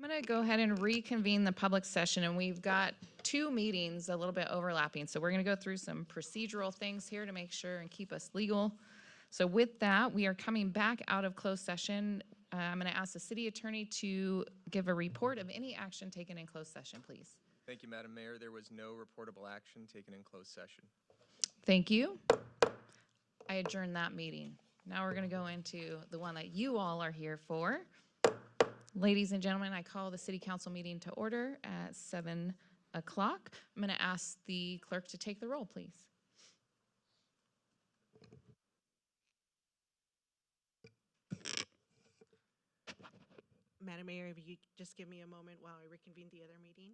I'm going to go ahead and reconvene the public session, and we've got two meetings a little bit overlapping. So we're going to go through some procedural things here to make sure and keep us legal. So with that, we are coming back out of closed session. I'm going to ask the city attorney to give a report of any action taken in closed session, please. Thank you, Madam Mayor. There was no reportable action taken in closed session. Thank you. I adjourn that meeting. Now we're going to go into the one that you all are here for. Ladies and gentlemen, I call the city council meeting to order at 7 o'clock. I'm going to ask the clerk to take the roll, please. Madam Mayor, if you just give me a moment while I reconvene the other meeting.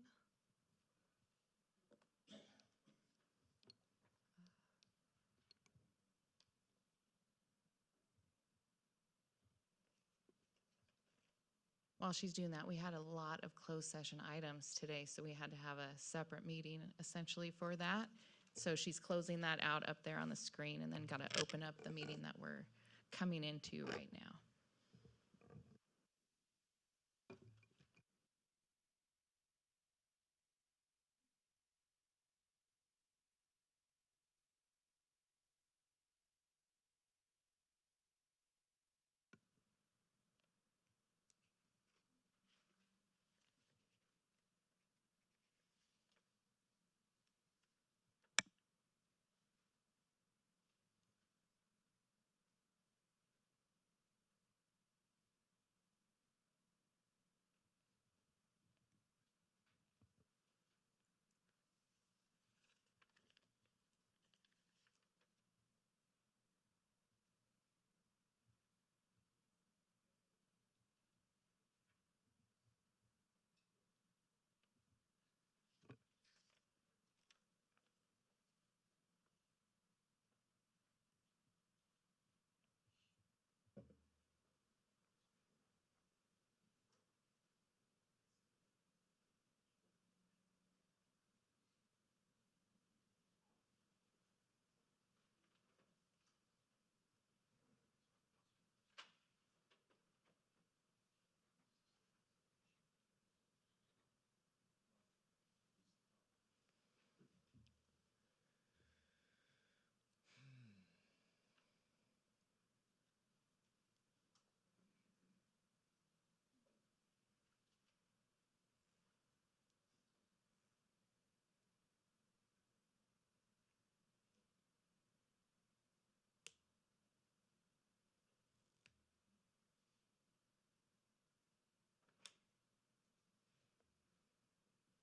While she's doing that, we had a lot of closed session items today, so we had to have a separate meeting essentially for that. So she's closing that out up there on the screen and then got to open up the meeting that we're coming into right now.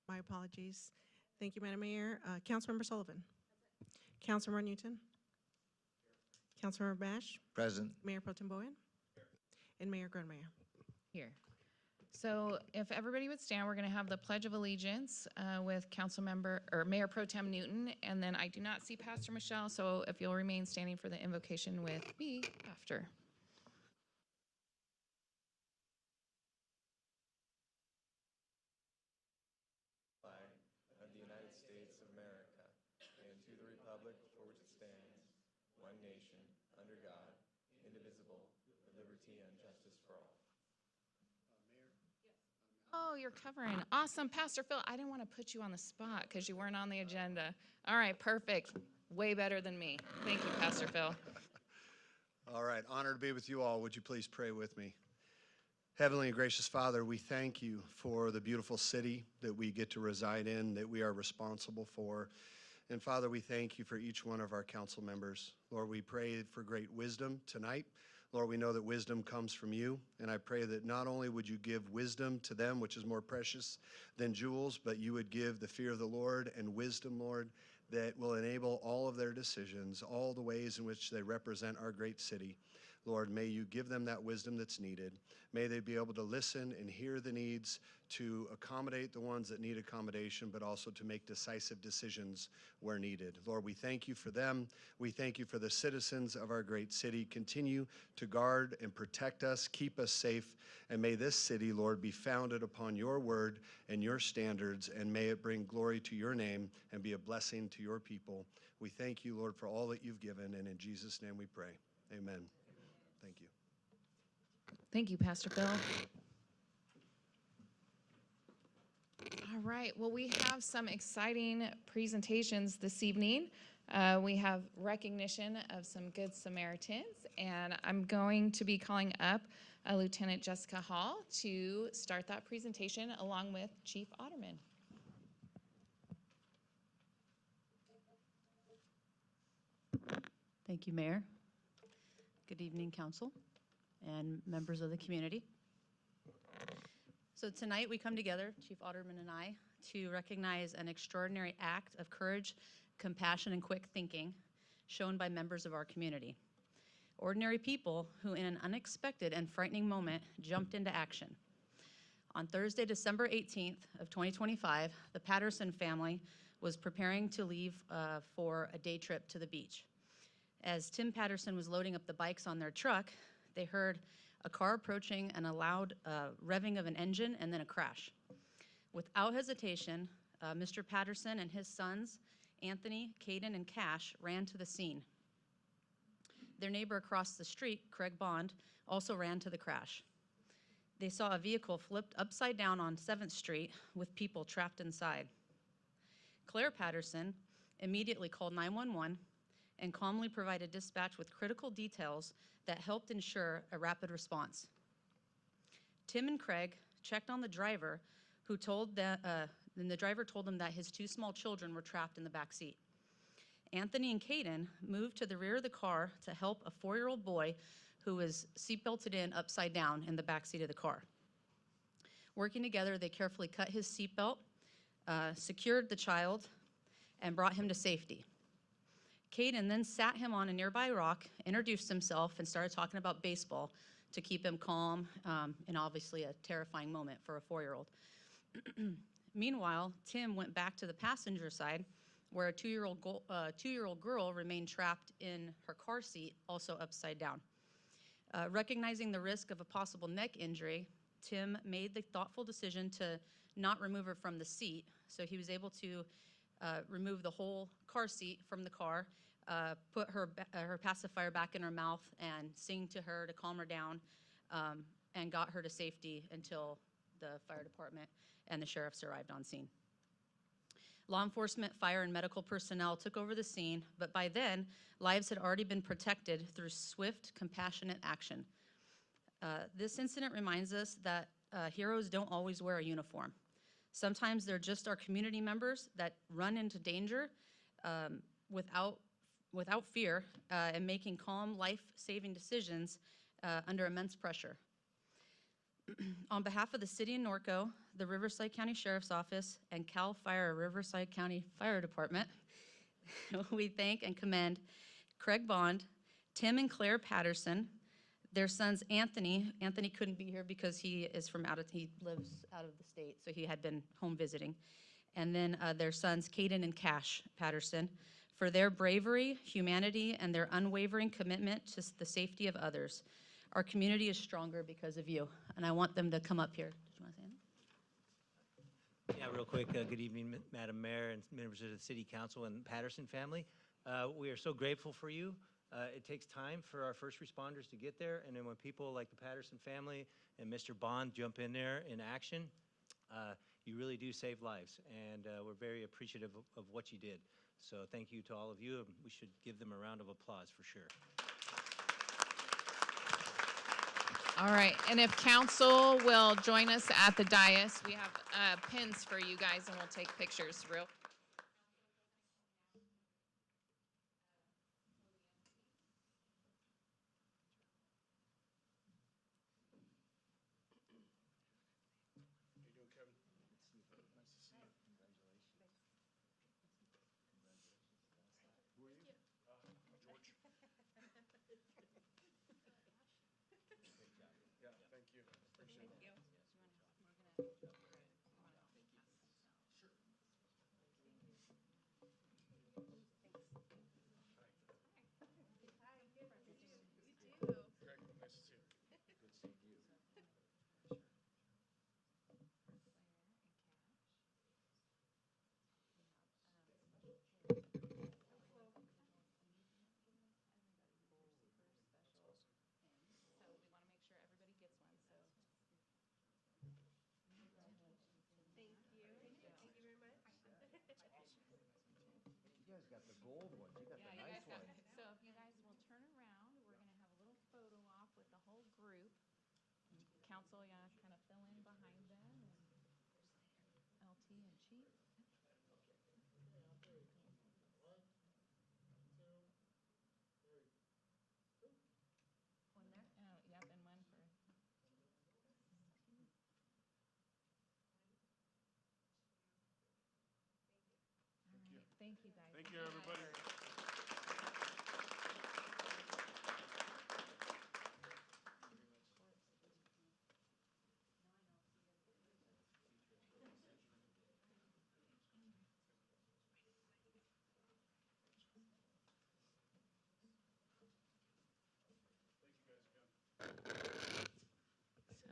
My apologies. Thank you, Madam Mayor. Councilmember Sullivan. Councilmember Newton. Councilmember Bash. Present. Mayor Pro Tem Bowen. And Mayor Grunmeyer. Here. So if everybody would stand, we're going to have the Pledge of Allegiance with Mayor Pro Tem Newton, and then I do not see Pastor Michelle, so if you'll remain standing for the invocation with me after. Flag of the United States of America, and to the republic for which it stands, one nation, under God, indivisible, with liberty and justice for all. Oh, you're covering. Awesome. Pastor Phil, I didn't want to put you on the spot because you weren't on the agenda. All right, perfect. Way better than me. Thank you, Pastor Phil. All right, honored to be with you all. Would you please pray with me? Heavenly and gracious Father, we thank you for the beautiful city that we get to reside in, that we are responsible for. And Father, we thank you for each one of our council members. Lord, we pray for great wisdom tonight. Lord, we know that wisdom comes from you, and I pray that not only would you give wisdom to them, which is more precious than jewels, but you would give the fear of the Lord and wisdom, Lord, that will enable all of their decisions, all the ways in which they represent our great city. Lord, may you give them that wisdom that's needed. May they be able to listen and hear the needs to accommodate the ones that need accommodation, but also to make decisive decisions where needed. Lord, we thank you for them. We thank you for the citizens of our great city. Continue to guard and protect us, keep us safe, and may this city, Lord, be founded upon your word and your standards, and may it bring glory to your name and be a blessing to your people. We thank you, Lord, for all that you've given, and in Jesus' name we pray. Amen. Thank you. Thank you, Pastor Phil. All right, well, we have some exciting presentations this evening. We have recognition of some Good Samaritans, and I'm going to be calling up Lieutenant Jessica Hall to start that presentation along with Chief Otterman. Thank you, Mayor. Good evening, Council and members of the community. So tonight we come together, Chief Otterman and I, to recognize an extraordinary act of courage, compassion, and quick thinking shown by members of our community. Ordinary people who, in an unexpected and frightening moment, jumped into action. On Thursday, December 18th of 2025, the Patterson family was preparing to leave for a day trip to the beach. As Tim Patterson was loading up the bikes on their truck, they heard a car approaching and a loud revving of an engine and then a crash. Without hesitation, Mr. Patterson and his sons, Anthony, Caden, and Cash, ran to the scene. Their neighbor across the street, Craig Bond, also ran to the crash. They saw a vehicle flipped upside down on 7th Street with people trapped inside. Claire Patterson immediately called 911 and calmly provided dispatch with critical details that helped ensure a rapid response. Tim and Craig checked on the driver, who told then the driver told them that his 2 small children were trapped in the back seat. Anthony and Caden moved to the rear of the car to help a 4-year-old boy who was seatbelted in upside down in the back seat of the car. Working together, they carefully cut his seatbelt, secured the child, and brought him to safety. Caden then sat him on a nearby rock, introduced himself, and started talking about baseball to keep him calm, and obviously a terrifying moment for a 4-year-old. Meanwhile, Tim went back to the passenger side, where a 2-year-old girl remained trapped in her car seat, also upside down. Recognizing the risk of a possible neck injury, Tim made the thoughtful decision to not remove her from the seat, so he was able to remove the whole car seat from the car, put her pacifier back in her mouth, and sing to her to calm her down, and got her to safety until the fire department and the sheriffs arrived on scene. Law enforcement, fire, and medical personnel took over the scene, but by then, lives had already been protected through swift, compassionate action. This incident reminds us that heroes don't always wear a uniform. Sometimes they're just our community members that run into danger without fear and making calm, life-saving decisions under immense pressure. On behalf of the City of Norco, the Riverside County Sheriff's Office, and CAL FIRE Riverside County Fire Department, we thank and commend Craig Bond, Tim and Claire Patterson, their sons Anthony couldn't be here because he lives out of the state, so he had been home visiting, and then their sons Caden and Cash Patterson, for their bravery, humanity, and their unwavering commitment to the safety of others. Our community is stronger because of you, and I want them to come up here. Did you want to say anything? Yeah, real quick, good evening, Madam Mayor and members of the City Council and Patterson family. We are so grateful for you. It takes time for our first responders to get there, and then when people like the Patterson family and Mr. Bond jump in there in action, you really do save lives, and we're very appreciative of what you did. So thank you to all of you, and we should give them a round of applause for sure. All right, and if council will join us at the dais, we have pins for you guys, and we'll take pictures real. guys got the gold ones. You got the nice ones. So if you guys will turn around, we're gonna have a little photo op with the whole group. Council, yeah, kind of fill in behind them and LT and Chief. One there? Oh, yep, and one for. All right, thank you guys. Thank you, everybody.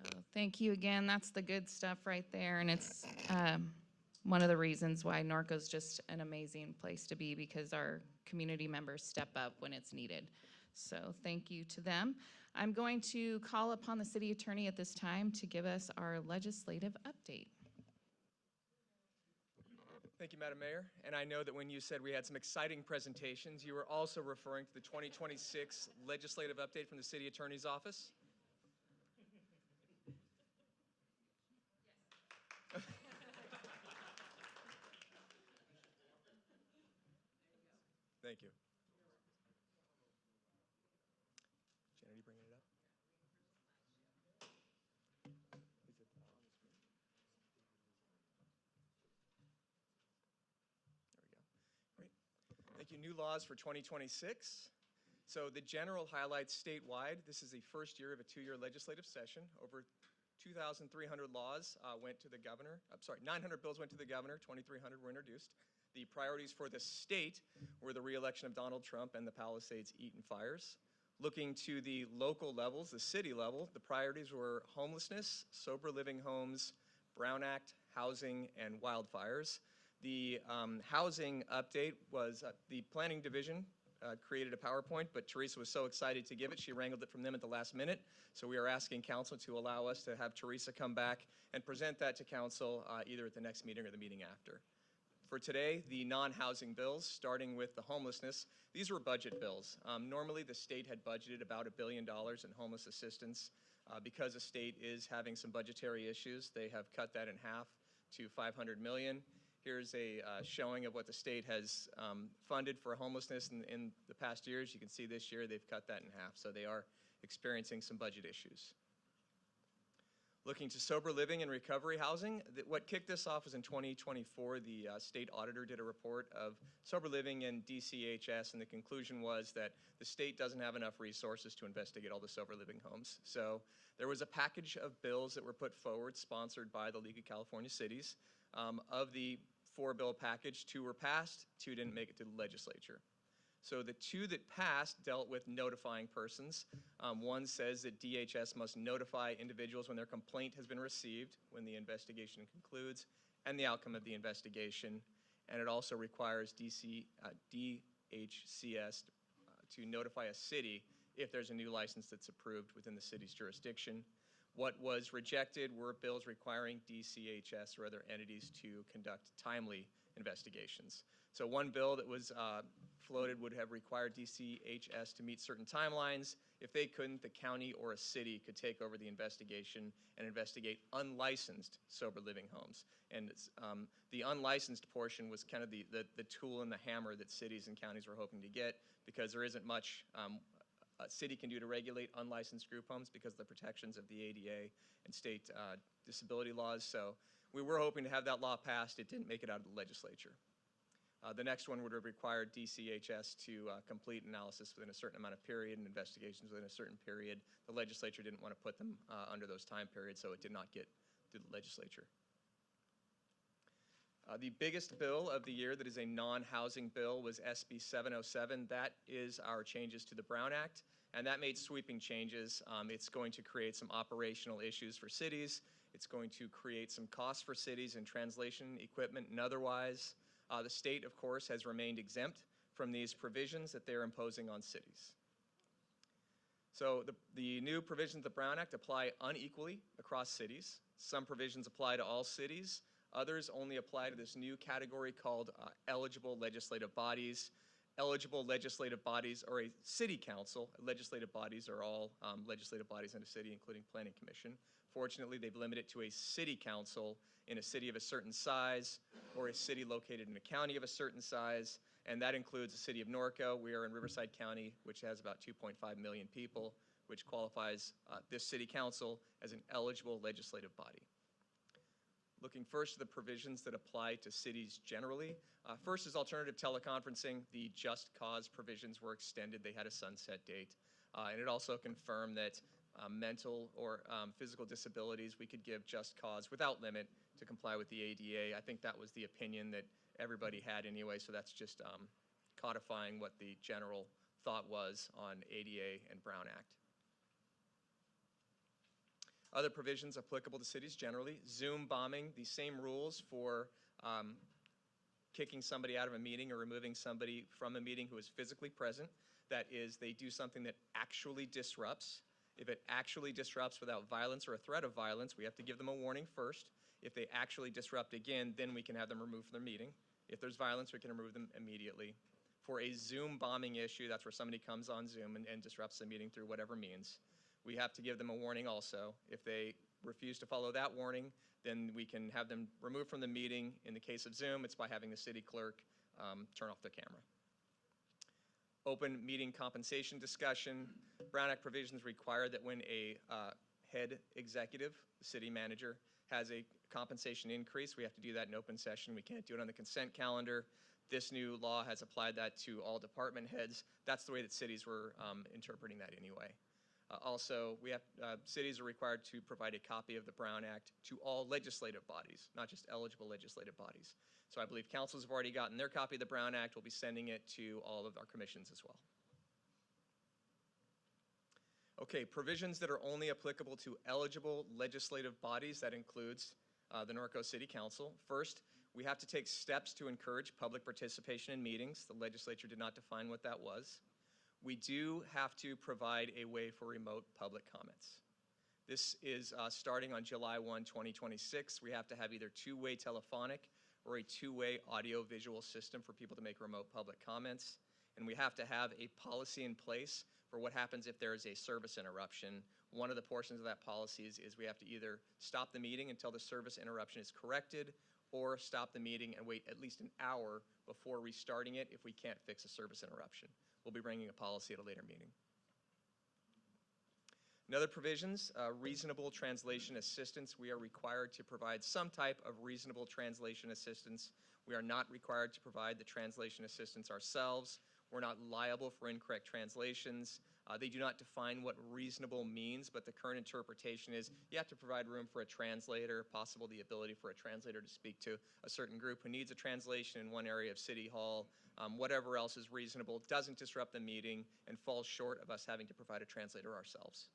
So thank you again. That's the good stuff right there. And it's one of the reasons why Norco's just an amazing place to be, because our community members step up when it's needed. So thank you to them. I'm going to call upon the city attorney at this time to give us our legislative update. Thank you, Madam Mayor. And I know that when you said we had some exciting presentations, you were also referring to the 2026 legislative update from the City Attorney's Office. Thank you. Janet, are you bringing it up? Is it on the screen? There we go. Great. Thank you. New laws for 2026. So the general highlights statewide. This is the first year of a 2-year legislative session. Over 2,300 laws went to the governor. 900 bills went to the governor. 2,300 were introduced. The priorities for the state were the re-election of Donald Trump and the Palisades Eaton fires. Looking to the local levels, the city level, the priorities were homelessness, sober living homes, Brown Act, housing, and wildfires. The housing update was the planning division created a PowerPoint, but Teresa was so excited to give it, she wrangled it from them at the last minute. So we are asking council to allow us to have Teresa come back and present that to council either at the next meeting or the meeting after. For today, the non-housing bills, starting with the homelessness, these were budget bills. Normally, the state had budgeted about $1 billion in homeless assistance. Because the state is having some budgetary issues, they have cut that in half to $500 million. Here's a showing of what the state has funded for homelessness in the past years. You can see this year they've cut that in half, so they are experiencing some budget issues. Looking to sober living and recovery housing, what kicked this off was in 2024, the state auditor did a report of sober living and DCHS, and the conclusion was that the state doesn't have enough resources to investigate all the sober living homes. So there was a package of bills that were put forward, sponsored by the League of California Cities. Of the 4-bill package, 2 were passed, 2 didn't make it to the legislature. So the 2 that passed dealt with notifying persons. One says that DHS must notify individuals when their complaint has been received, when the investigation concludes, and the outcome of the investigation. And it also requires DHCS to notify a city if there's a new license that's approved within the city's jurisdiction. What was rejected were bills requiring DCHS or other entities to conduct timely investigations. So one bill that was floated would have required DCHS to meet certain timelines. If they couldn't, the county or a city could take over the investigation and investigate unlicensed sober living homes. And the unlicensed portion was kind of the tool and the hammer that cities and counties were hoping to get, because there isn't much a city can do to regulate unlicensed group homes because of the protections of the ADA and state disability laws. So we were hoping to have that law passed. It didn't make it out of the legislature. The next one would have required DCHS to complete analysis within a certain amount of period and investigations within a certain period. The legislature didn't want to put them under those time periods, so it did not get to the legislature. The biggest bill of the year that is a non-housing bill was SB 707. That is our changes to the Brown Act, and that made sweeping changes. It's going to create some operational issues for cities. It's going to create some costs for cities in translation, equipment, and otherwise. The state, of course, has remained exempt from these provisions that they're imposing on cities. So the new provisions of the Brown Act apply unequally across cities. Some provisions apply to all cities. Others only apply to this new category called eligible legislative bodies. Eligible legislative bodies are a city council. Legislative bodies are all legislative bodies in a city, including planning commission. Fortunately, they've limited it to a city council in a city of a certain size or a city located in a county of a certain size, and that includes the city of Norco. We are in Riverside County, which has about 2.5 million people, which qualifies this city council as an eligible legislative body. Looking first at the provisions that apply to cities generally. First is alternative teleconferencing. The just cause provisions were extended. They had a sunset date. And it also confirmed that mental or physical disabilities, we could give just cause without limit to comply with the ADA. I think that was the opinion that everybody had anyway, so that's just codifying what the general thought was on ADA and Brown Act. Other provisions applicable to cities generally. Zoom bombing, the same rules for kicking somebody out of a meeting or removing somebody from a meeting who is physically present. That is, they do something that actually disrupts. If it actually disrupts without violence or a threat of violence, we have to give them a warning first. If they actually disrupt again, then we can have them removed from their meeting. If there's violence, we can remove them immediately. For a Zoom bombing issue, that's where somebody comes on Zoom and disrupts the meeting through whatever means. We have to give them a warning also. If they refuse to follow that warning, then we can have them removed from the meeting. In the case of Zoom, it's by having the city clerk turn off the camera. Open meeting compensation discussion. Brown Act provisions require that when a head executive, the city manager, has a compensation increase, we have to do that in open session. We can't do it on the consent calendar. This new law has applied that to all department heads. That's the way that cities were interpreting that anyway. Also, cities are required to provide a copy of the Brown Act to all legislative bodies, not just eligible legislative bodies. So I believe councils have already gotten their copy of the Brown Act. We'll be sending it to all of our commissions as well. Okay, provisions that are only applicable to eligible legislative bodies. That includes the Norco City Council. First, we have to take steps to encourage public participation in meetings. The legislature did not define what that was. We do have to provide a way for remote public comments. This is starting on July 1, 2026. We have to have either two-way telephonic or a two-way audio-visual system for people to make remote public comments. And we have to have a policy in place for what happens if there is a service interruption. One of the portions of that policy is we have to either stop the meeting until the service interruption is corrected or stop the meeting and wait at least an hour before restarting it if we can't fix a service interruption. We'll be bringing a policy at a later meeting. In other provisions, reasonable translation assistance. We are required to provide some type of reasonable translation assistance. We are not required to provide the translation assistance ourselves. We're not liable for incorrect translations. They do not define what reasonable means, but the current interpretation is you have to provide room for a translator, possible the ability for a translator to speak to a certain group who needs a translation in one area of City Hall. Whatever else is reasonable doesn't disrupt the meeting and falls short of us having to provide a translator ourselves.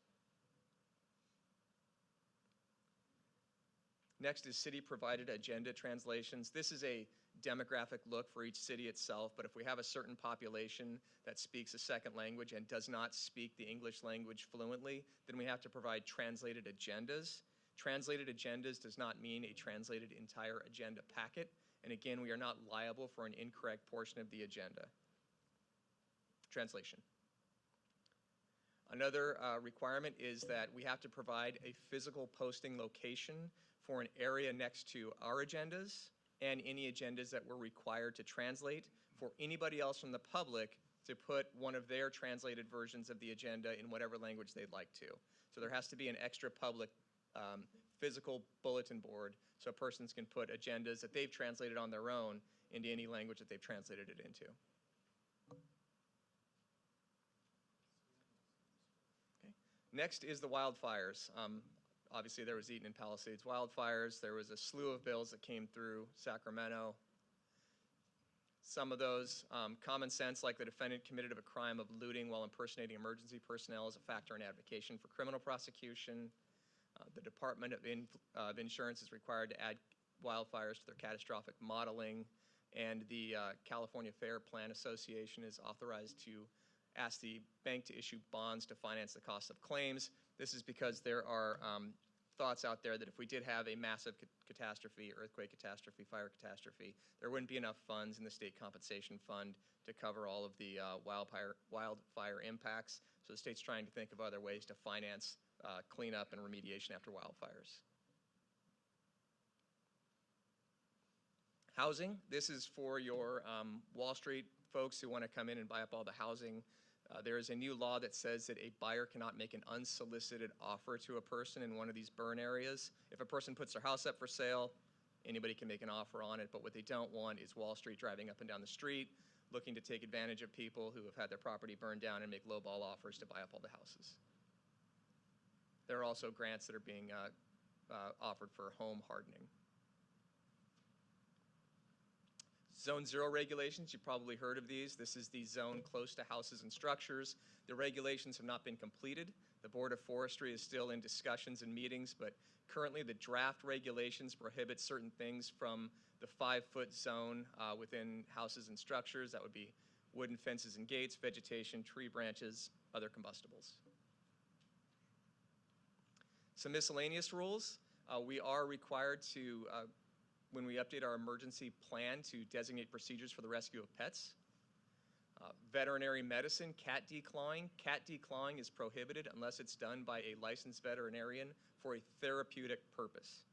Next is city-provided agenda translations. This is a demographic look for each city itself, but if we have a certain population that speaks a second language and does not speak the English language fluently, then we have to provide translated agendas. Translated agendas does not mean a translated entire agenda packet, and again, we are not liable for an incorrect portion of the agenda. Translation. Another requirement is that we have to provide a physical posting location for an area next to our agendas and any agendas that we're required to translate for anybody else from the public to put one of their translated versions of the agenda in whatever language they'd like to. So there has to be an extra public physical bulletin board so persons can put agendas that they've translated on their own into any language that they've translated it into. Okay. Next is the wildfires. Obviously, there was Eaton and Palisades wildfires. There was a slew of bills that came through Sacramento. Some of those, common sense, like the defendant committed a crime of looting while impersonating emergency personnel is a factor in advocation for criminal prosecution. The Department of Insurance is required to add wildfires to their catastrophic modeling, and the California Fair Plan Association is authorized to ask the bank to issue bonds to finance the cost of claims. This is because there are thoughts out there that if we did have a massive catastrophe, earthquake catastrophe, fire catastrophe, there wouldn't be enough funds in the state compensation fund to cover all of the wildfire impacts. So the state's trying to think of other ways to finance cleanup and remediation after wildfires. Housing, this is for your Wall Street folks who want to come in and buy up all the housing. There is a new law that says that a buyer cannot make an unsolicited offer to a person in one of these burn areas. If a person puts their house up for sale, anybody can make an offer on it, but what they don't want is Wall Street driving up and down the street, looking to take advantage of people who have had their property burned down and make lowball offers to buy up all the houses. There are also grants that are being offered for home hardening. Zone 0 regulations, you've probably heard of these. This is the zone close to houses and structures. The regulations have not been completed. The Board of Forestry is still in discussions and meetings, but currently the draft regulations prohibit certain things from the 5-foot zone within houses and structures. That would be wooden fences and gates, vegetation, tree branches, other combustibles. Some miscellaneous rules. We are required to when we update our emergency plan to designate procedures for the rescue of pets. Veterinary medicine, cat declawing. Cat declawing is prohibited unless it's done by a licensed veterinarian for a therapeutic purpose.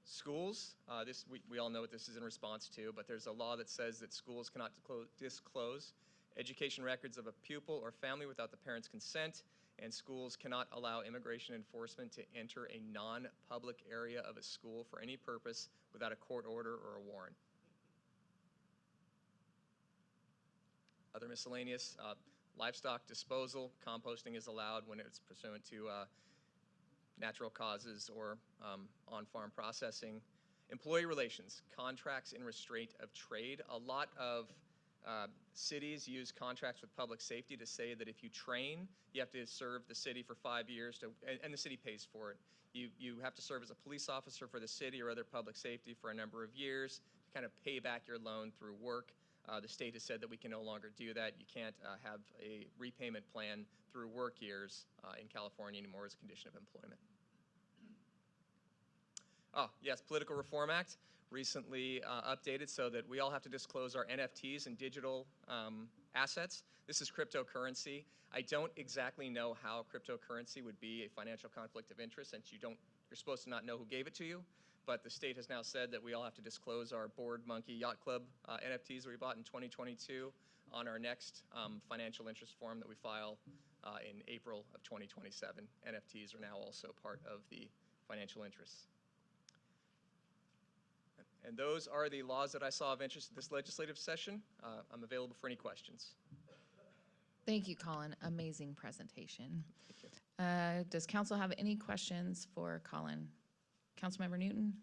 Schools, we all know what this is in response to, but there's a law that says that schools cannot disclose education records of a pupil or family without the parent's consent, and schools cannot allow immigration enforcement to enter a non-public area of a school for any purpose without a court order or a warrant. Other miscellaneous, livestock disposal, composting is allowed when it's pursuant to natural causes or on-farm processing. Employee relations, contracts in restraint of trade. A lot of cities use contracts with public safety to say that if you train, you have to serve the city for 5 years, and the city pays for it. You have to serve as a police officer for the city or other public safety for a number of years to kind of pay back your loan through work. The state has said that we can no longer do that. You can't have a repayment plan through work years in California anymore as a condition of employment. Oh, yes, Political Reform Act, recently updated so that we all have to disclose our NFTs and digital assets. This is cryptocurrency. I don't exactly know how cryptocurrency would be a financial conflict of interest since you're supposed to not know who gave it to you. But the state has now said that we all have to disclose our Board Monkey Yacht Club NFTs that we bought in 2022 on our next financial interest form that we file in April of 2027. NFTs are now also part of the financial interests. And those are the laws that I saw of interest in this legislative session. I'm available for any questions. Thank you, Colin. Amazing presentation. Does council have any questions for Colin? Councilmember Newton?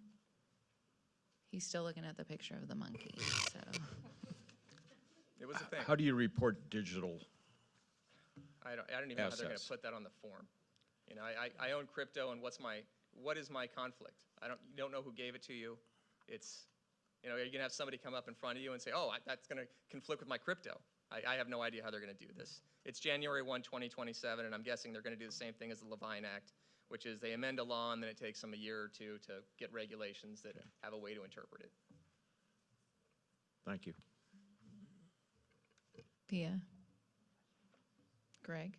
He's still looking at the picture of the monkey, so. It was a thing. How do you report digital? I don't even know how they're going to assets? put that on the form. You know, I own crypto, and what is my conflict? You don't know who gave it to you. It's, you know, you're going to have somebody come up in front of you and say, oh, that's going to conflict with my crypto. I have no idea how they're going to do this. It's January 1, 2027, and I'm guessing they're going to do the same thing as the Levine Act, which is they amend a law and then it takes them a year or two to get regulations that have a way to interpret it. Thank you. Pia? Greg?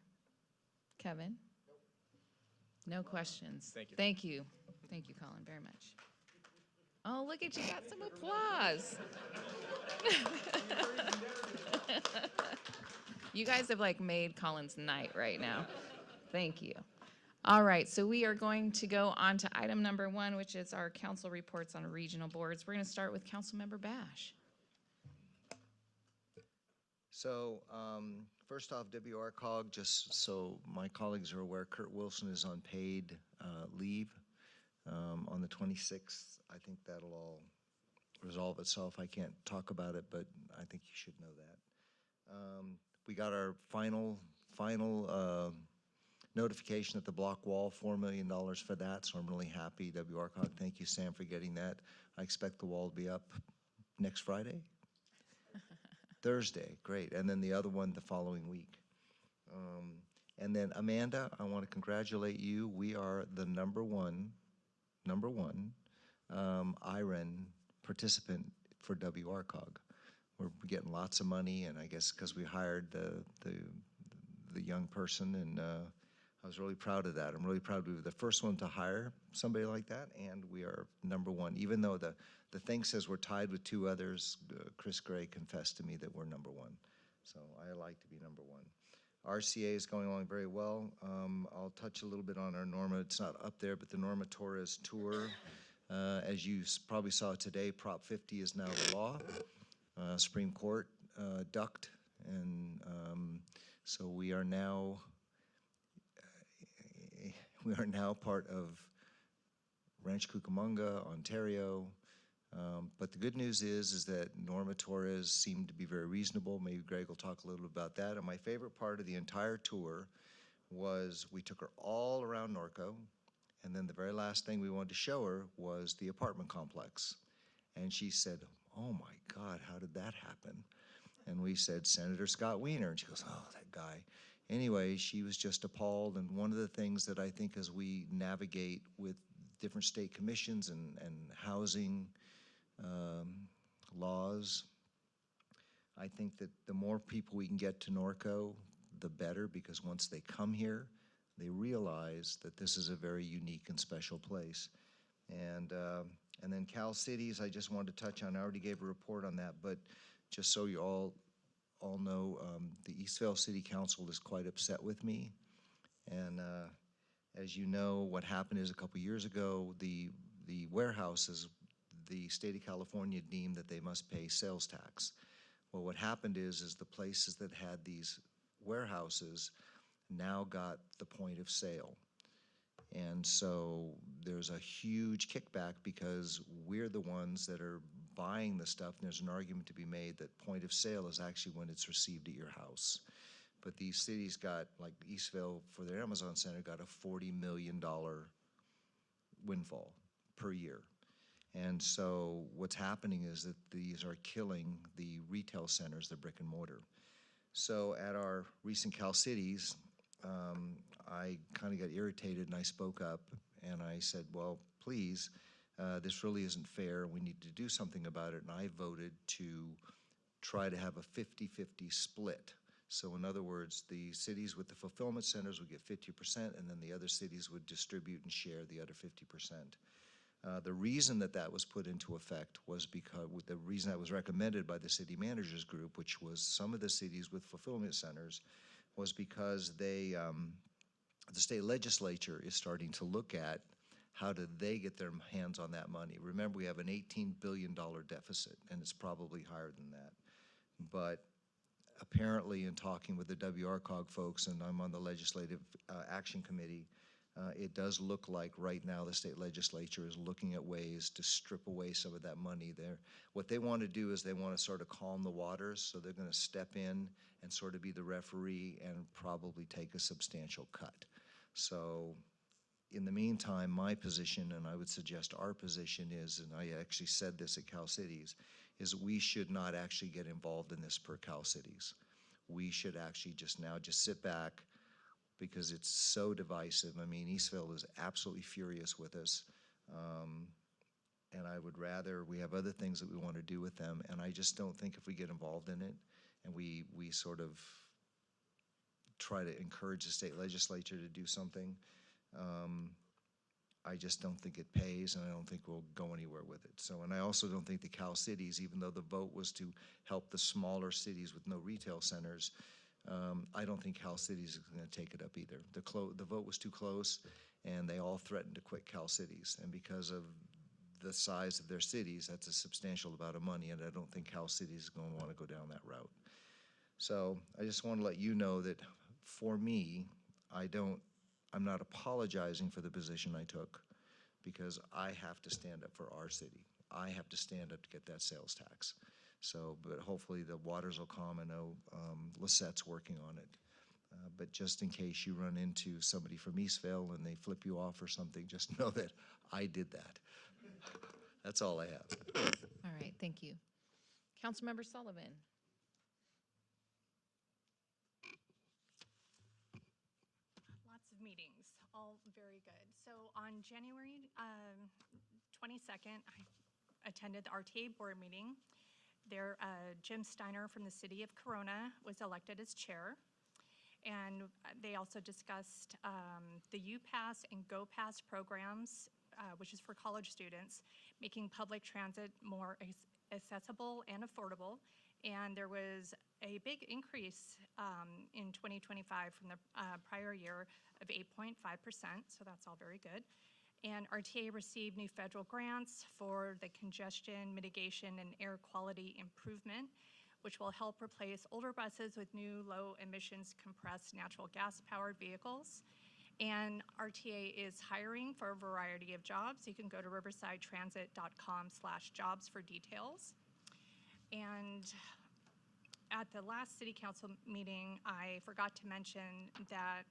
Kevin? No questions. Thank you. Thank you. Thank you, Colin, very much. Oh, look at you, got some applause. You guys have like made Colin's night right now. Thank you. All right, so we are going to go on to item number 1, which is our council reports on regional boards. We're going to start with Councilmember Bash. So first off, WRCOG, just so my colleagues are aware, Kurt Wilson is on paid leave on the 26th. I think that'll all resolve itself. I can't talk about it, but I think you should know that. We got our final notification that the block wall, $4 million for that, so I'm really happy. WRCOG, thank you, Sam, for getting that. I expect the wall to be up next Friday? Thursday, great, and then the other one the following week. And then Amanda, I want to congratulate you. We are the number one IREN participant for WRCOG. We're getting lots of money, and I guess because we hired the young person, and I was really proud of that. I'm really proud we were the first one to hire somebody like that, and we are number one. Even though the thing says we're tied with 2 others, Chris Gray confessed to me that we're number one. So I like to be number one. RCA is going along very well. I'll touch a little bit on our Norma. It's not up there, but the Norma Torres tour. As you probably saw today, Prop 50 is now the law. Supreme Court ducked, and so we are now part of Ranch Cucamonga, Ontario. But the good news is that Norma Torres seemed to be very reasonable. Maybe Greg will talk a little about that. And my favorite part of the entire tour was we took her all around Norco, and then the very last thing we wanted to show her was the apartment complex. And she said, "Oh my God, how did that happen?" And we said, "Senator Scott Wiener." And she goes, "Oh, that guy." Anyway, she was just appalled. And one of the things that I think as we navigate with different state commissions and housing laws, I think that the more people we can get to Norco, the better, because once they come here, they realize that this is a very unique and special place. And then Cal Cities, I just wanted to touch on. I already gave a report on that, but just so you all know, the Eastvale City Council is quite upset with me. And as you know, what happened is a couple years ago, the warehouses, the state of California deemed that they must pay sales tax. Well, what happened is the places that had these warehouses now got the point of sale. And so there's a huge kickback because we're the ones that are buying the stuff, and there's an argument to be made that point of sale is actually when it's received at your house. But these cities got, like Eastvale for their Amazon Center, got a $40 million windfall per year. And so what's happening is that these are killing the retail centers, the brick and mortar. So at our recent Cal Cities, I kind of got irritated and I spoke up and I said, well, please, this really isn't fair. We need to do something about it. And I voted to try to have a 50-50 split. So in other words, the cities with the fulfillment centers would get 50%, and then the other cities would distribute and share the other 50%. The reason that was put into effect was because the reason that was recommended by the city managers group, which was some of the cities with fulfillment centers, was because the state legislature is starting to look at how do they get their hands on that money. Remember, we have an $18 billion deficit, and it's probably higher than that. But apparently in talking with the WRCOG folks, and I'm on the Legislative Action Committee, it does look like right now the state legislature is looking at ways to strip away some of that money there. What they want to do is they want to sort of calm the waters, so they're going to step in and sort of be the referee and probably take a substantial cut. So in the meantime, my position, and I would suggest our position is, and I actually said this at Cal Cities, is we should not actually get involved in this per Cal Cities. We should actually just sit back, because it's so divisive. I mean, Eastville is absolutely furious with us. And I would rather, we have other things that we want to do with them, and I just don't think if we get involved in it and we sort of try to encourage the state legislature to do something, I just don't think it pays, and I don't think we'll go anywhere with it. So, and I also don't think the Cal Cities, even though the vote was to help the smaller cities with no retail centers, I don't think Cal Cities is going to take it up either. The vote was too close, and they all threatened to quit Cal Cities. And because of the size of their cities, that's a substantial amount of money, and I don't think Cal Cities is going to want to go down that route. So I just want to let you know that for me, I'm not apologizing for the position I took, because I have to stand up for our city. I have to stand up to get that sales tax. So, but hopefully the waters will calm. I know Lissette's working on it. But just in case you run into somebody from Eastvale and they flip you off or something, just know that I did that. That's all I have. All right, thank you. Councilmember Sullivan. meetings, all very good. So on January 22nd, I attended the RTA board meeting. There, Jim Steiner from the city of Corona was elected as chair. And they also discussed the UPass and GoPass programs, which is for college students, making public transit more accessible and affordable. And there was a big increase in 2025 from the prior year of 8.5%, so that's all very good. And RTA received new federal grants for the congestion mitigation and air quality improvement, which will help replace older buses with new low emissions compressed natural gas powered vehicles. And RTA is hiring for a variety of jobs. You can go to riversidetransit.com/jobs for details. And at the last city council meeting, I forgot to mention that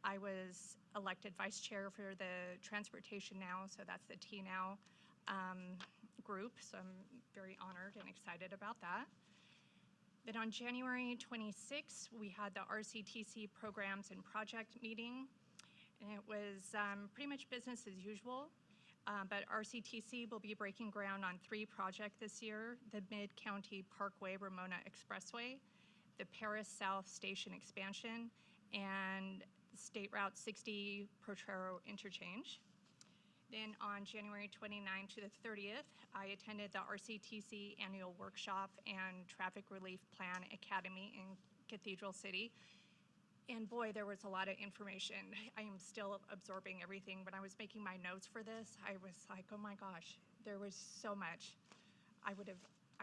I was elected vice chair for the Transportation Now, so that's the T Now group. So I'm very honored and excited about that. Then on January 26th, we had the RCTC programs and project meeting. And it was pretty much business as usual. But RCTC will be breaking ground on 3 projects this year: the Mid-County Parkway Ramona Expressway, the Paris South Station expansion, and State Route 60 Potrero Interchange. Then on January 29th to the 30th, I attended the RCTC annual workshop and Traffic Relief Plan Academy in Cathedral City. And boy, there was a lot of information. I am still absorbing everything. When I was making my notes for this, I was like, oh my gosh, there was so much. I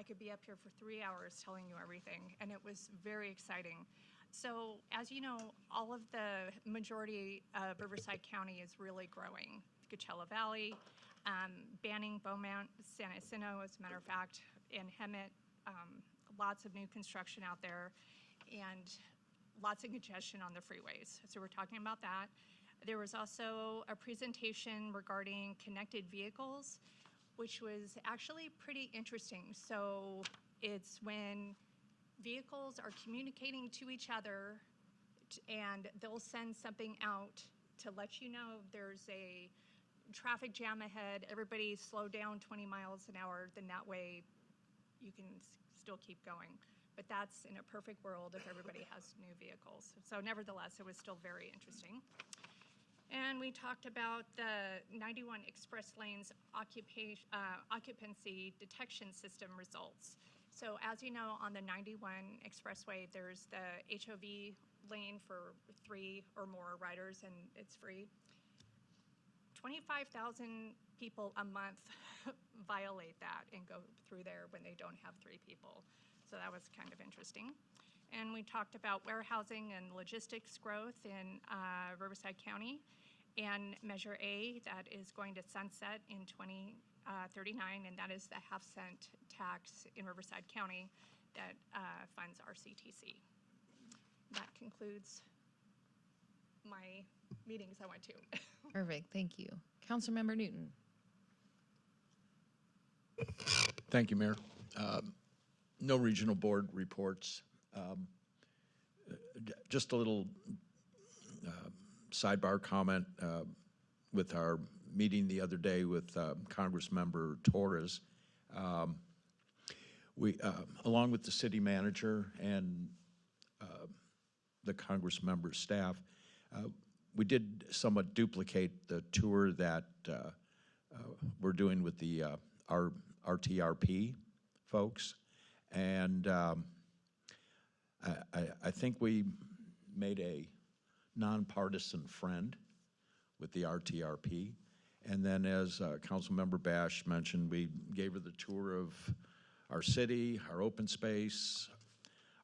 could be up here for 3 hours telling you everything, and it was very exciting. So as you know, all of the majority of Riverside County is really growing. Coachella Valley, Banning, Beaumont, San Jacinto, as a matter of fact, and Hemet, lots of new construction out there, and lots of congestion on the freeways. So we're talking about that. There was also a presentation regarding connected vehicles, which was actually pretty interesting. So it's when vehicles are communicating to each other and they'll send something out to let you know there's a traffic jam ahead, everybody slow down 20 miles an hour, then that way you can still keep going. But that's in a perfect world if everybody has new vehicles. So nevertheless, it was still very interesting. And we talked about the 91 express lanes occupancy detection system results. So as you know, on the 91 expressway, there's the HOV lane for 3 or more riders, and it's free. 25,000 people a month violate that and go through there when they don't have 3 people. So that was kind of interesting. And we talked about warehousing and logistics growth in Riverside County, and Measure A that is going to sunset in 2039, and that is the half-cent tax in Riverside County that funds RCTC. That concludes my meetings I went to. Perfect, thank you. Councilmember Newton. Thank you, Mayor. No regional board reports. Just a little sidebar comment with our meeting the other day with Congressmember Torres. We, along with the city manager and the Congressmember staff, we did somewhat duplicate the tour that we're doing with the our RTRP folks. And I think we made a nonpartisan friend with the RTRP. And then as Councilmember Bash mentioned, we gave her the tour of our city, our open space,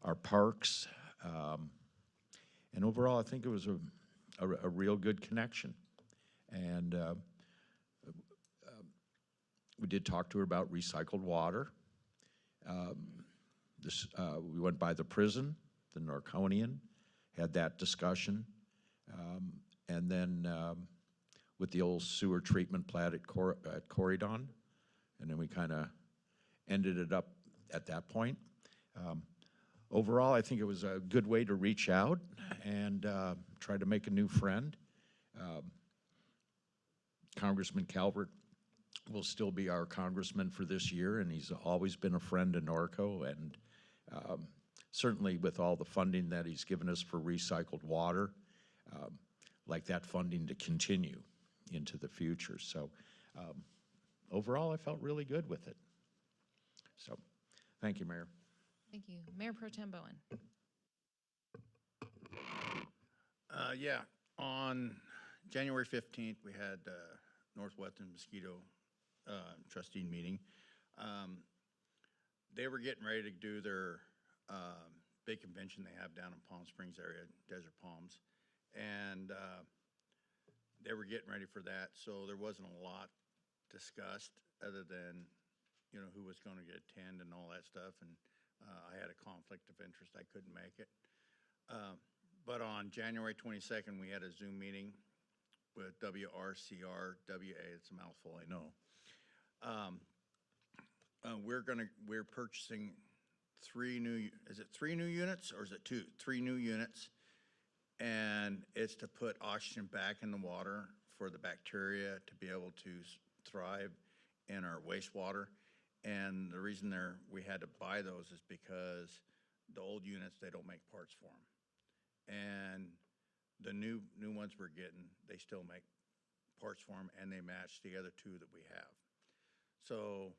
our parks. And overall, I think it was a real good connection. And we did talk to her about recycled water. We went by the prison, the Norconian, had that discussion. And then with the old sewer treatment plant at Corridon. And then we kind of ended it up at that point. Overall, I think it was a good way to reach out and try to make a new friend. Congressman Calvert will still be our congressman for this year, and he's always been a friend of Norco, and certainly with all the funding that he's given us for recycled water, like that funding to continue into the future. So overall, I felt really good with it. So thank you, Mayor. Thank you. Mayor Pro Tem Bowen. Yeah, on January 15th, we had Northwestern Mosquito trustee meeting. They were getting ready to do their big convention they have down in Palm Springs area, Desert Palms. And they were getting ready for that, so there wasn't a lot discussed other than, you know, who was going to attend and all that stuff. And I had a conflict of interest. I couldn't make it. But on January 22nd, we had a Zoom meeting with WRCRWA. It's a mouthful, I know. We're purchasing three new units, or is it two? 3 new units. And it's to put oxygen back in the water for the bacteria to be able to thrive in our wastewater. And the reason we had to buy those is because the old units, they don't make parts for them. And the new ones we're getting, they still make parts for them, and they match the other 2 that we have. So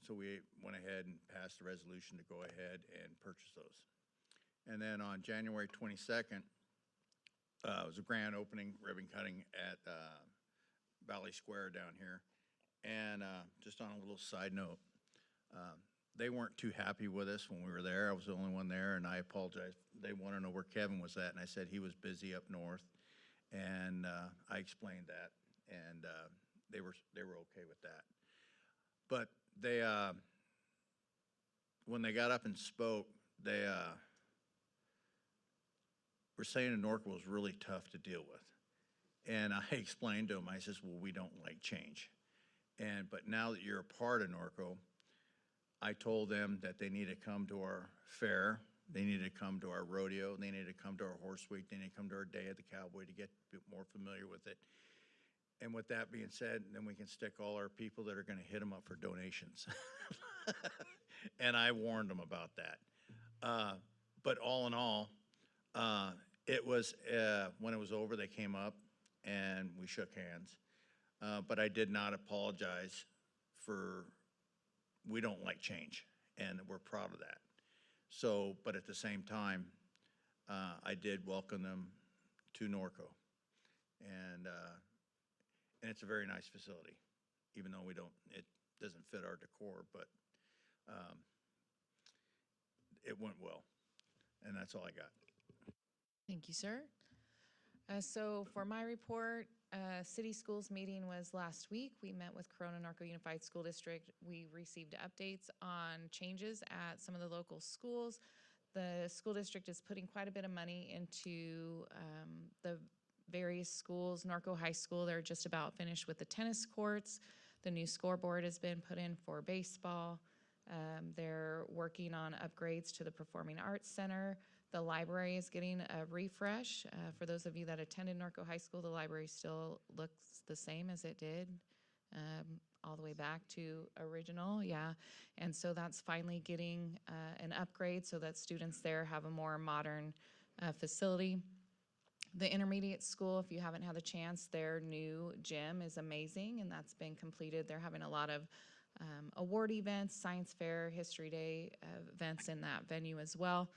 we went ahead and passed the resolution to go ahead and purchase those. And then on January 22nd, it was a grand opening, ribbon cutting at Valley Square down here. And just on a little side note, they weren't too happy with us when we were there. I was the only one there, and I apologized. They want to know where Kevin was at, and I said he was busy up north. And I explained that, and they were okay with that. But they, when they got up and spoke, they were saying Norco was really tough to deal with. And I explained to them, I says, well, we don't like change. But now that you're a part of Norco, I told them that they need to come to our fair, they need to come to our rodeo, they need to come to our horse week, they need to come to our Day of the Cowboy to get a bit more familiar with it. And with that being said, then we can stick all our people that are going to hit them up for donations. And I warned them about that. But all in all, it was, when it was over, they came up and we shook hands. But I did not apologize for, we don't like change, and we're proud of that. So, but at the same time, I did welcome them to Norco. And it's a very nice facility, even though it doesn't fit our decor, but it went well. And that's all I got. Thank you, sir. So for my report, City Schools meeting was last week. We met with Corona Norco Unified School District. We received updates on changes at some of the local schools. The school district is putting quite a bit of money into the various schools. Norco High School, they're just about finished with the tennis courts. The new scoreboard has been put in for baseball. They're working on upgrades to the Performing Arts Center. The library is getting a refresh. For those of you that attended Norco High School, the library still looks the same as it did all the way back to original, yeah. And so that's finally getting an upgrade so that students there have a more modern facility. The intermediate school, if you haven't had the chance, their new gym is amazing, and that's been completed. They're having a lot of award events, science fair, history day events in that venue as well.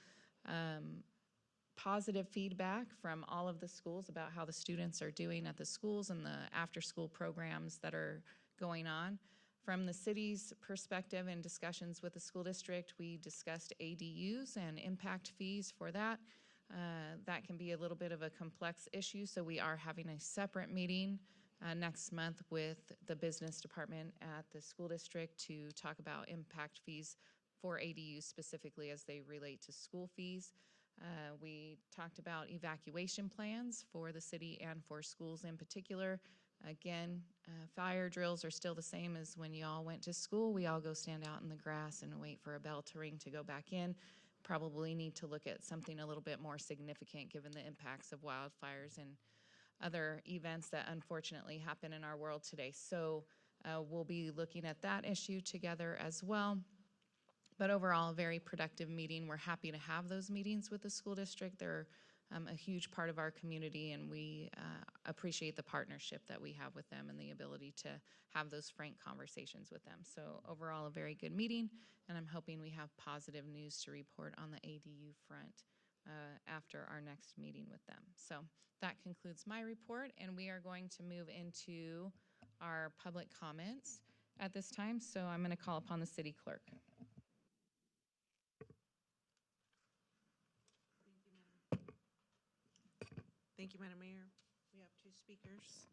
Positive feedback from all of the schools about how the students are doing at the schools and the after-school programs that are going on. From the city's perspective and discussions with the school district, we discussed ADUs and impact fees for that. That can be a little bit of a complex issue, so we are having a separate meeting next month with the business department at the school district to talk about impact fees for ADUs specifically as they relate to school fees. We talked about evacuation plans for the city and for schools in particular. Again, fire drills are still the same as when y'all went to school. We all go stand out in the grass and wait for a bell to ring to go back in. Probably need to look at something a little bit more significant given the impacts of wildfires in other events that unfortunately happen in our world today. So we'll be looking at that issue together as well. But overall, a very productive meeting. We're happy to have those meetings with the school district. They're a huge part of our community, and we appreciate the partnership that we have with them and the ability to have those frank conversations with them. So overall, a very good meeting, and I'm hoping we have positive news to report on the ADU front after our next meeting with them. So that concludes my report, and we are going to move into our public comments at this time. So I'm going to call upon the city clerk. Thank you, Madam Mayor. We have 2 speakers.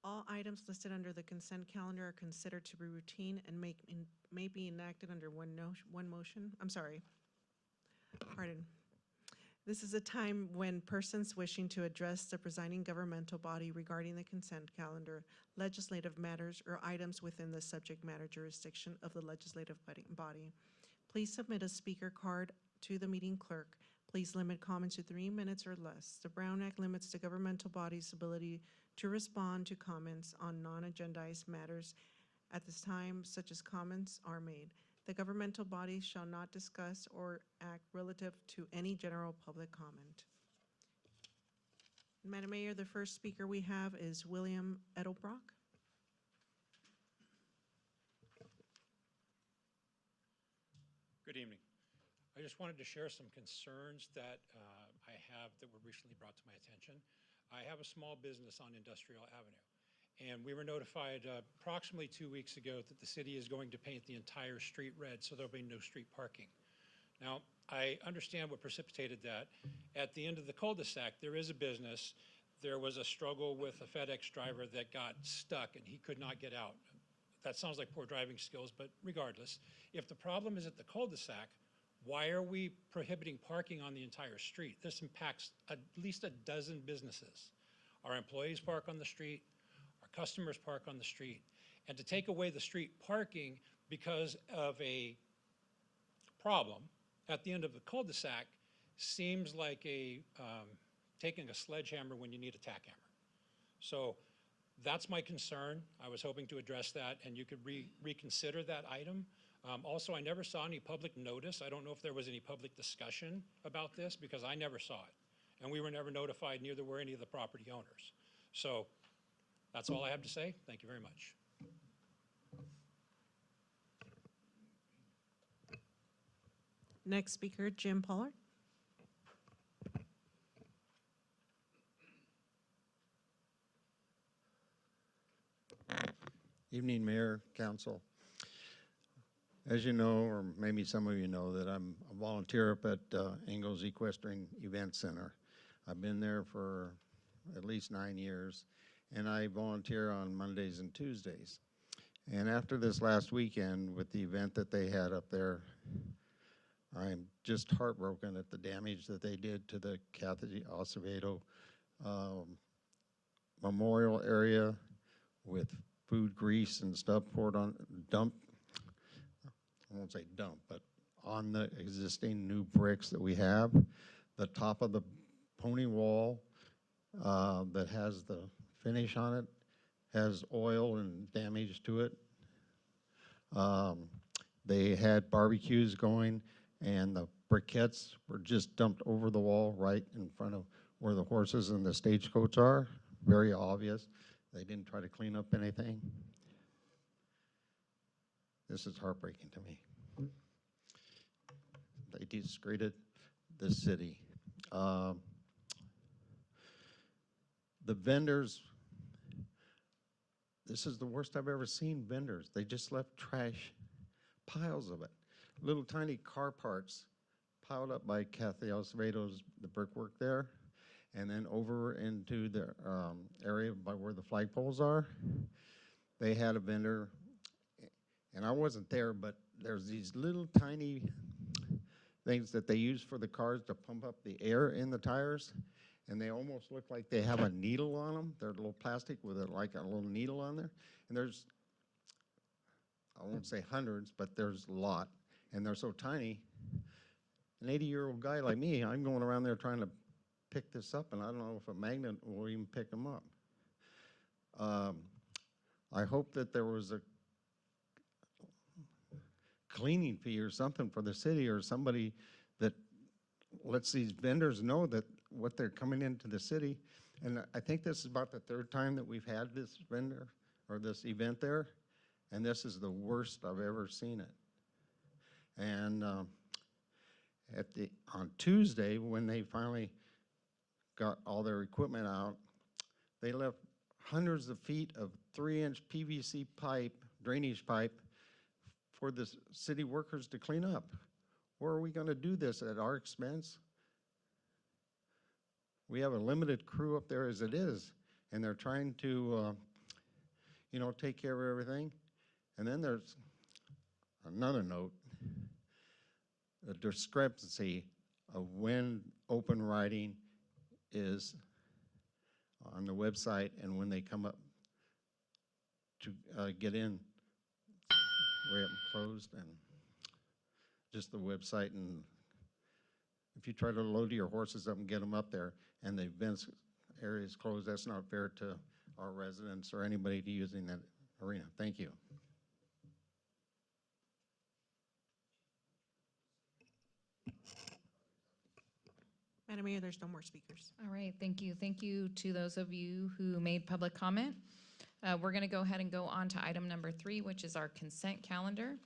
All items listed under the consent calendar are considered to be routine and may be enacted under one motion. I'm sorry. Pardon. This is a time when persons wishing to address the presiding governmental body regarding the consent calendar, legislative matters, or items within the subject matter jurisdiction of the legislative body. Please submit a speaker card to the meeting clerk. Please limit comments to 3 minutes or less. The Brown Act limits the governmental body's ability to respond to comments on non-agendized matters at this time such as comments are made. The governmental body shall not discuss or act relative to any general public comment. Madam Mayor, the first speaker we have is William Edelbrock. Good evening. I just wanted to share some concerns that I have that were recently brought to my attention. I have a small business on Industrial Avenue, and we were notified approximately 2 weeks ago that the city is going to paint the entire street red, so there'll be no street parking. Now, I understand what precipitated that. At the end of the cul-de-sac, there is a business. There was a struggle with a FedEx driver that got stuck, and he could not get out. That sounds like poor driving skills, but regardless, if the problem is at the cul-de-sac, why are we prohibiting parking on the entire street? This impacts at least a dozen businesses. Our employees park on the street, our customers park on the street, and to take away the street parking because of a problem at the end of the cul-de-sac seems like taking a sledgehammer when you need a tack hammer. So that's my concern. I was hoping to address that, and you could reconsider that item. Also, I never saw any public notice. I don't know if there was any public discussion about this because I never saw it. And we were never notified, neither were any of the property owners. So that's all I have to say. Thank you very much. Next speaker, Jim Pollard. Evening, Mayor, Council. As you know, or maybe some of you know, that I'm a volunteer up at Ingalls Equestrian Event Center. I've been there for at least 9 years, and I volunteer on Mondays and Tuesdays. And after this last weekend with the event that they had up there, I'm just heartbroken at the damage that they did to the Kathy Acevedo memorial area with food, grease, and stuff poured on, I won't say dump, but on the existing new bricks that we have. The top of the pony wall that has the finish on it has oil and damage to it. They had barbecues going, and the briquettes were just dumped over the wall right in front of where the horses and the stagecoach are. Very obvious. They didn't try to clean up anything. This is heartbreaking to me. They discredited the city. The vendors, this is the worst I've ever seen vendors. They just left trash, piles of it. Little tiny car parts piled up by Kathy Acevedo's, the brickwork there, and then over into the area by where the flagpoles are. They had a vendor, and I wasn't there, but there's these little tiny things that they use for the cars to pump up the air in the tires, and they almost look like they have a needle on them. They're a little plastic with like a little needle on there, and there's, I won't say hundreds, but there's a lot, and they're so tiny. An 80-year-old guy like me, I'm going around there trying to pick this up, and I don't know if a magnet will even pick them up. I hope that there was a cleaning fee or something for the city, or somebody that lets these vendors know that what they're coming into the city. And I think this is about the third time that we've had this vendor or this event there, and this is the worst I've ever seen it. And on Tuesday, when they finally got all their equipment out, they left hundreds of feet of 3-inch PVC pipe, drainage pipe, for the city workers to clean up. Where are we going to do this at our expense? We have a limited crew up there as it is, and they're trying to, take care of everything. And then there's another note, the discrepancy of when open writing is on the website and when they come up to get in, way up closed, and just the website. And if you try to load your horses up and get them up there and the events area is closed, that's not fair to our residents or anybody using that arena. Thank you. Madam Mayor, there's no more speakers. All right, thank you. Thank you to those of you who made public comment. We're going to go ahead and go on to item number 3, which is our consent calendar.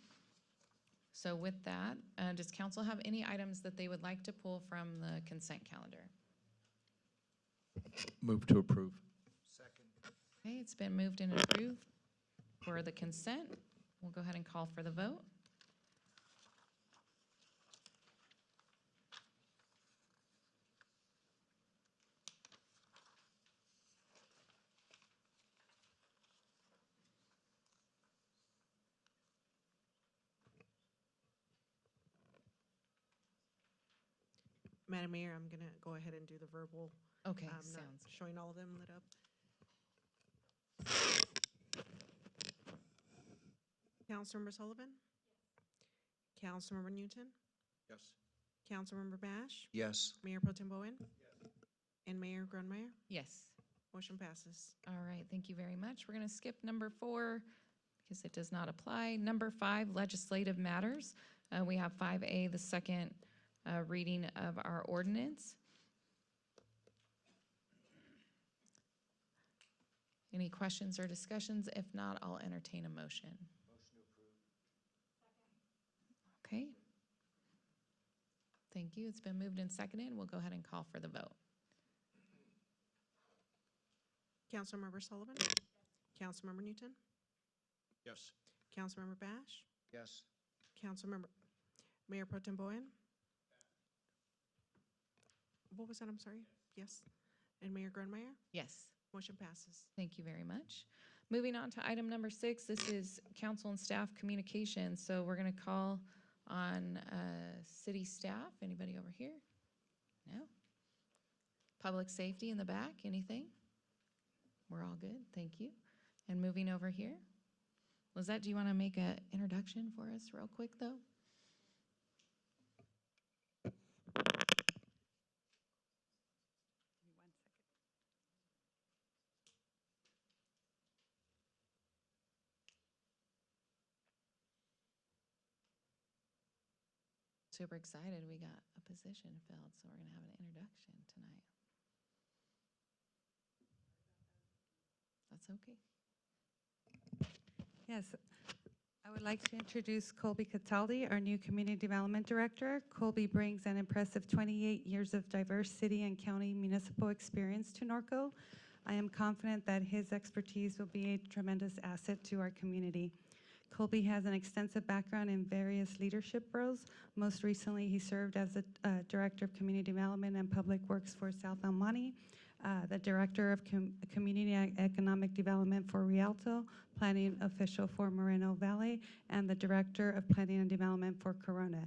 So with that, does council have any items that they would like to pull from the consent calendar? Move to approve. Okay, it's been moved and approved for the consent. We'll go ahead and call for the vote. Madam Mayor, I'm going to go ahead and do the verbal. Okay, Not sounds good. showing all of them lit up. Councilmember Sullivan? Councilmember Newton? Yes. Councilmember Bash? Yes. Mayor Pro Tem Bowen? And Mayor Grunmeyer? Yes. Motion passes. All right, thank you very much. We're going to skip number 4 because it does not apply. Number 5, legislative matters. We have 5A, the second reading of our ordinance. Any questions or discussions? If not, I'll entertain a motion. Okay. Thank you. It's been moved and seconded. We'll go ahead and call for the vote. Councilmember Sullivan? Councilmember Newton? Yes. Councilmember Bash? Yes. Councilmember, Mayor Pro Tem Bowen? What was that? I'm sorry. Yes. And Mayor Grunmeyer? Yes. Motion passes. Thank you very much. Moving on to item number 6, this is council and staff communication. So we're going to call on city staff. Anybody over here? No? Public safety in the back, anything? We're all good, thank you. And moving over here. Lizette, do you want to make an introduction for us real quick, though? Super excited we got a position filled, so we're going to have an introduction tonight. That's okay. Yes, I would like to introduce Colby Cataldi, our new Community Development Director. Colby brings an impressive 28 years of diverse city and county municipal experience to Norco. I am confident that his expertise will be a tremendous asset to our community. Colby has an extensive background in various leadership roles. Most recently, he served as the Director of Community Development and Public Works for South El Monte, the Director of Community Economic Development for Rialto, Planning Official for Moreno Valley, and the Director of Planning and Development for Corona.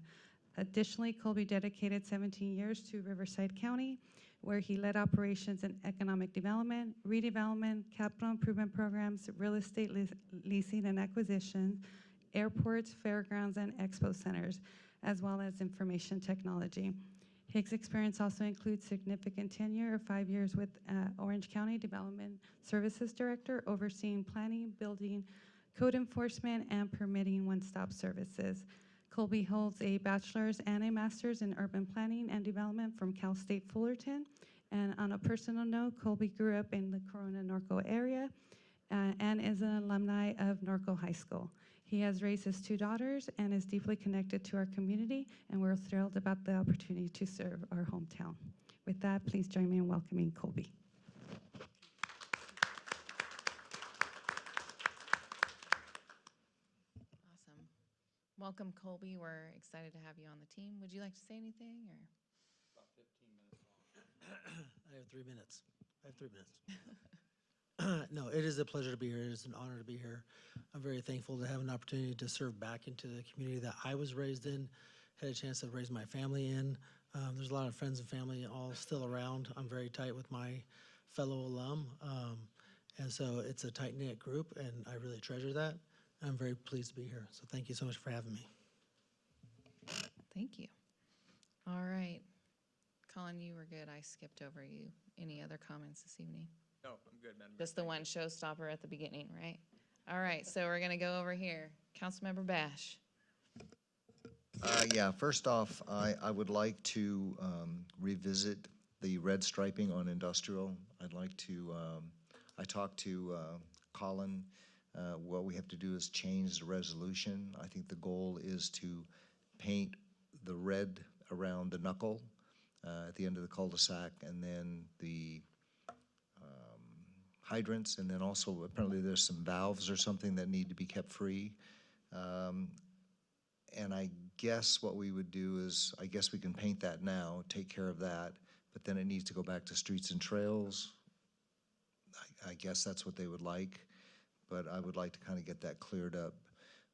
Additionally, Colby dedicated 17 years to Riverside County, where he led operations in economic development, redevelopment, capital improvement programs, real estate leasing and acquisition, airports, fairgrounds, and expo centers, as well as information technology. Higgs' experience also includes significant tenure of 5 years with Orange County Development Services Director, overseeing planning, building, code enforcement, and permitting one-stop services. Colby holds a bachelor's and a master's in urban planning and development from Cal State Fullerton. And on a personal note, Colby grew up in the Corona Norco area and is an alumni of Norco High School. He has raised his 2 daughters and is deeply connected to our community, and we're thrilled about the opportunity to serve our hometown. With that, please join me in welcoming Colby. Awesome. Welcome, Colby. We're excited to have you on the team. Would you like to say anything, or? About 15 minutes long. I have 3 minutes. No, it is a pleasure to be here. It is an honor to be here. I'm very thankful to have an opportunity to serve back into the community that I was raised in, had a chance to raise my family in. There's a lot of friends and family all still around. I'm very tight with my fellow alum. And so it's a tight-knit group, and I really treasure that. I'm very pleased to be here. So thank you so much for having me. Thank you. All right. Colin, you were good. I skipped over you. Any other comments this evening? No, I'm good, Madam Mayor. Just the one showstopper at the beginning, right? All right, so we're going to go over here. Councilmember Bash. Yeah, first off, I would like to revisit the red striping on industrial. I'd like to, I talked to Colin. What we have to do is change the resolution. I think the goal is to paint the red around the knuckle at the end of the cul-de-sac, and then the hydrants, and then also apparently there's some valves or something that need to be kept free. And I guess what we would do is, I guess we can paint that now, take care of that, but then it needs to go back to streets and trails. I guess that's what they would like, but I would like to kind of get that cleared up.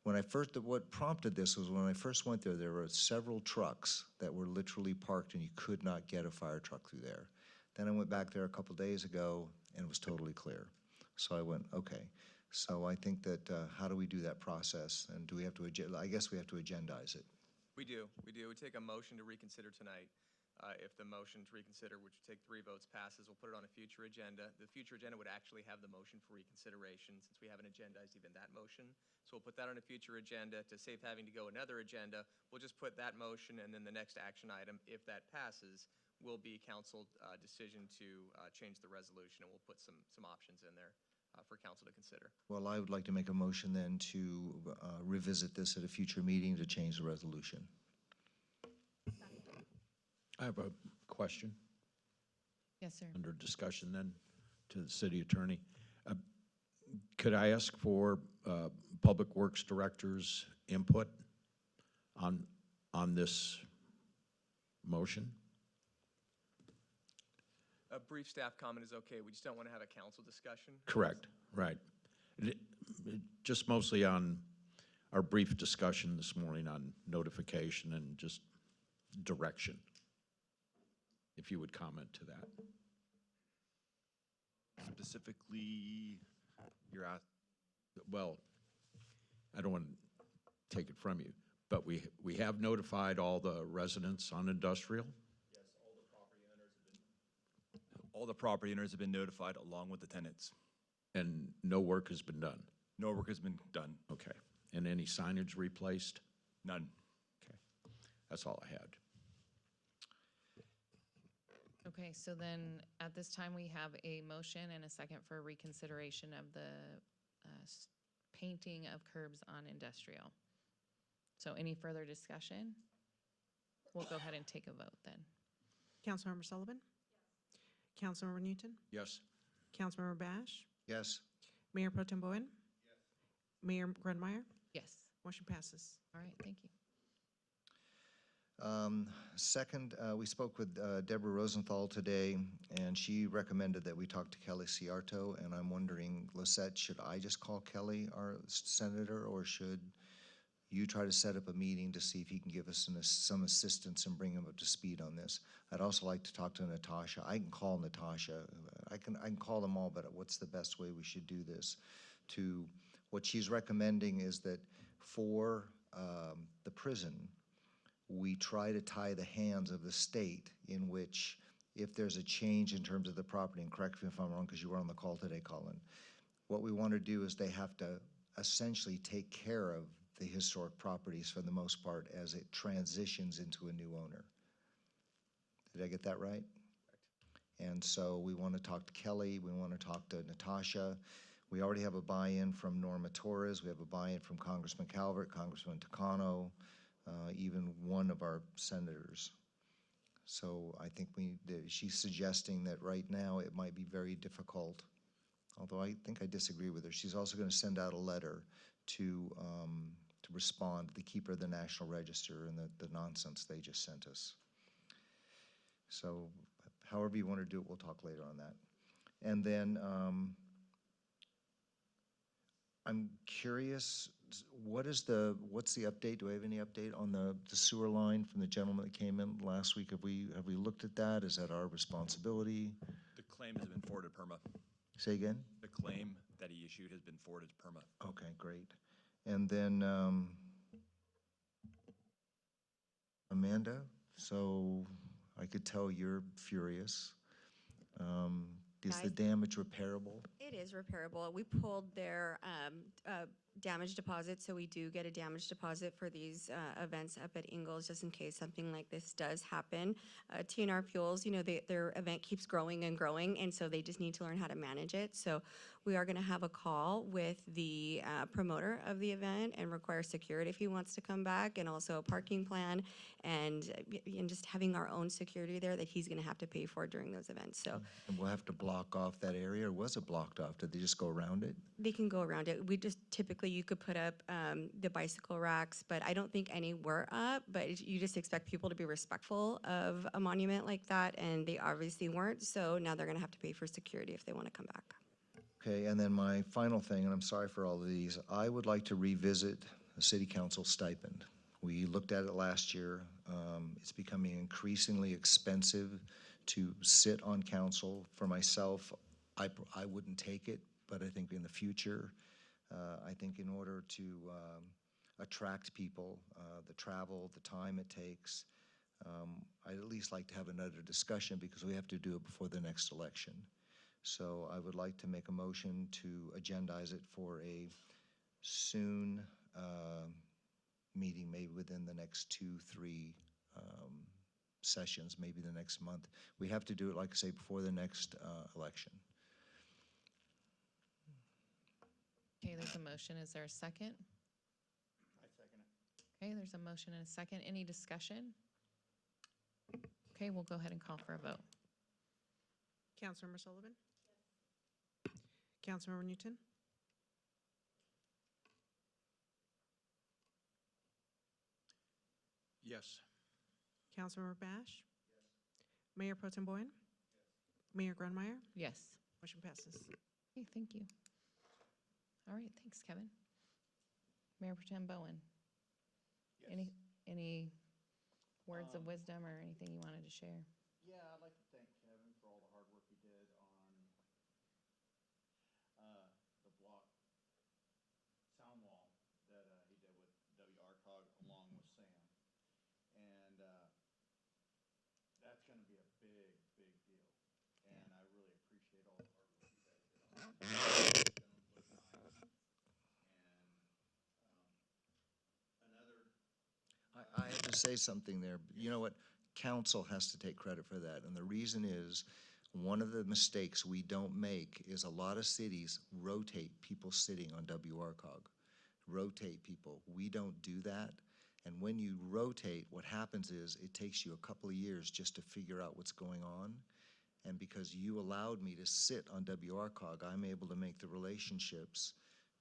When I first, what prompted this was when I first went there were several trucks that were literally parked and you could not get a fire truck through there. Then I went back there a couple days ago and it was totally clear. So I went, okay. So I think that, how do we do that process? And do we have to, I guess we have to agendize it. We do. We take a motion to reconsider tonight. If the motion to reconsider, which would take 3 votes, passes, we'll put it on a future agenda. The future agenda would actually have the motion for reconsideration, since we haven't agendized even that motion. So we'll put that on a future agenda. To save having to go another agenda, we'll just put that motion, and then the next action item, if that passes, will be council decision to change the resolution, and we'll put some options in there for council to consider. Well, I would like to make a motion then to revisit this at a future meeting to change the resolution. I have a question Yes, sir. under discussion then to the city attorney. Could I ask for Public Works Director's input on this motion? A brief staff comment is okay. We just don't want to have a council discussion. Correct, right. Just mostly on our brief discussion this morning on notification and just direction. If you would comment to that. Specifically, you're at. Well, I don't want to take it from you, but we have notified all the residents on industrial? Yes, all the property owners have been notified along with the tenants. And no work has been done? No work has been done. Okay. And any signage replaced? None. Okay. That's all I had. Okay, so then at this time, we have a motion and a second for reconsideration of the painting of curbs on industrial. So any further discussion? We'll go ahead and take a vote then. Councilmember Sullivan? Yes. Councilmember Newton? Yes. Councilmember Bash? Yes. Mayor Pro Tem Bowen? Yes. Mayor Grunmeyer? Yes. Motion passes. All right, thank you. Second, we spoke with Deborah Rosenthal today, and she recommended that we talk to Kelly Ciarto, and I'm wondering, Lisette, should I just call Kelly, our senator, or should you try to set up a meeting to see if he can give us some assistance and bring him up to speed on this? I'd also like to talk to Natasha. I can call Natasha. I can call them all, but what's the best way we should do this? What she's recommending is that for the prison, we try to tie the hands of the state in which if there's a change in terms of the property, and correct me if I'm wrong because you were on the call today, Colin, what we want to do is they have to essentially take care of the historic properties for the most part as it transitions into a new owner. Did I get that right? And so we want to talk to Kelly, we want to talk to Natasha. We already have a buy-in from Norma Torres, we have a buy-in from Congressman Calvert, Congressman Takano, even one of our senators. So I think she's suggesting that right now it might be very difficult, although I think I disagree with her. She's also going to send out a letter to respond to the keeper of the National Register and the nonsense they just sent us. So however you want to do it, we'll talk later on that. And then I'm curious, what's the update? Do I have any update on the sewer line from the gentleman that came in last week? Have we looked at that? Is that our responsibility? The claim has been forwarded to PERMA. Say again? The claim that he issued has been forwarded to PERMA. Okay, great. And then Amanda, so I could tell you're furious. Is the damage repairable? It is repairable. We pulled their damage deposit, so we do get a damage deposit for these events up at Ingalls, just in case something like this does happen. TNR Fuels, you know, their event keeps growing and growing, and so they just need to learn how to manage it. So we are going to have a call with the promoter of the event and require security if he wants to come back, and also a parking plan, and just having our own security there that he's going to have to pay for during those events. So And we'll have to block off that area, or was it blocked off? Did they just go around it? they can go around it. We just typically, you could put up the bicycle racks, but I don't think any were up, but you just expect people to be respectful of a monument like that, and they obviously weren't, so now they're gonna have to pay for security if they wanna come back. Okay, and then my final thing, and I'm sorry for all of these, I would like to revisit the city council stipend. We looked at it last year. It's becoming increasingly expensive to sit on council. For myself, I wouldn't take it, but I think in the future, I think in order to attract people, the travel, the time it takes, I'd at least like to have another discussion because we have to do it before the next election. So I would like to make a motion to agendize it for a soon meeting, maybe within the next 2-3 sessions, maybe the next month. We have to do it, like I say, before the next election. Okay, there's a motion. Is there a second? I second it. Okay, there's a motion and a second. Any discussion? Okay, we'll go ahead and call for a vote. Councilmember Sullivan? Councilmember Newton? Yes. Councilmember Bash? Mayor Pro Tem Bowen? Mayor Grunmeyer? Yes. Motion passes. Okay, thank you. All right, thanks, Kevin. Mayor Pro Tem Bowen, Yes. any words of wisdom or anything you wanted to share? Yeah, I'd like to thank Kevin for all the hard work he did on the block sound wall that he did with WRCOG along with Sam. And that's going to be a big, big deal. And I really appreciate all the hard work you guys did on it. It's going to look nice. And another I have to say something there. You know what? Council has to take credit for that. And the reason is, one of the mistakes we don't make is a lot of cities rotate people sitting on WRCOG. Rotate people. We don't do that. And when you rotate, what happens is it takes you a couple of years just to figure out what's going on. And because you allowed me to sit on WRCOG, I'm able to make the relationships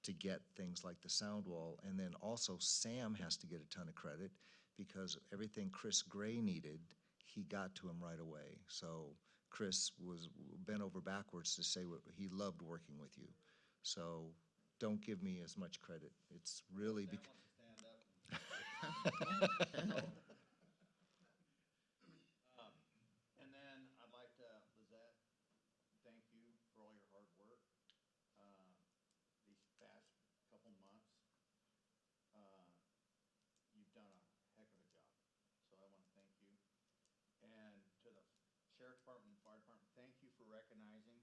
to get things like the sound wall. And then also Sam has to get a ton of credit because everything Chris Gray needed, he got to him right away. So Chris was bent over backwards to say what he loved working with you. So don't give me as much credit. It's really Sam wants to stand up. And then I'd like to, Lizette, thank you for all your hard work these past couple months. You've done a heck of a job. Department and Fire Department, thank you for recognizing